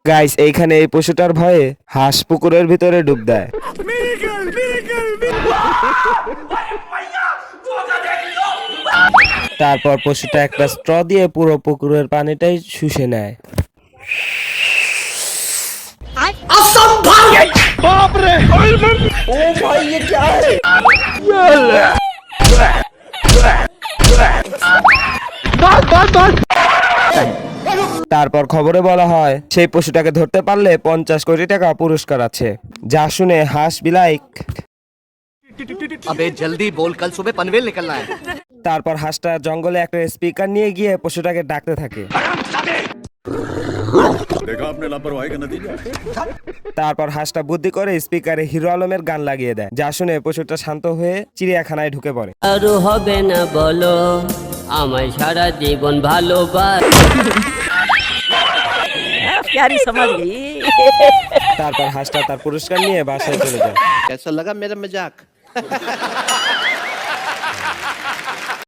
Guys এইখানে এই পশুটার ভয়ে হাঁস পুকুরের ভিতরে ডুব দেয়। তারপর পশুটা একটা স্ট্র দিয়ে পুরো পুকুরের পানিটাই শুষে নেয়। তারপর খবরে বলা হয় সেই পশুটাকে ধরতে পারলে 50 কোটি টাকা পুরস্কার আছে। যা শুনে হাঁস বিলাই अबे जल्दी बोल, कल सुबह पनवेल निकलना है। তারপর হাঁসটা জঙ্গলে একটা স্পিকার নিয়ে গিয়ে পশুটাকে ডাকতে থাকে। देखा आपने लापरवाही का नतीजा। তারপর হাঁসটা বুদ্ধি করে স্পিকারে হিরো আলমের গান লাগিয়ে দেয়, যা শুনে পশুটা শান্ত হয়ে চিড়িয়াখানায় ঢুকে পড়ে। আরো হবে না বলো আমায় সারা জীবন ভালোবাস। प्यारी समझ गई। তারপর হাঁসটা তার পুরস্কার নিয়ে বাসায় চলে যায়। कैसा लगा मेरा मजाक?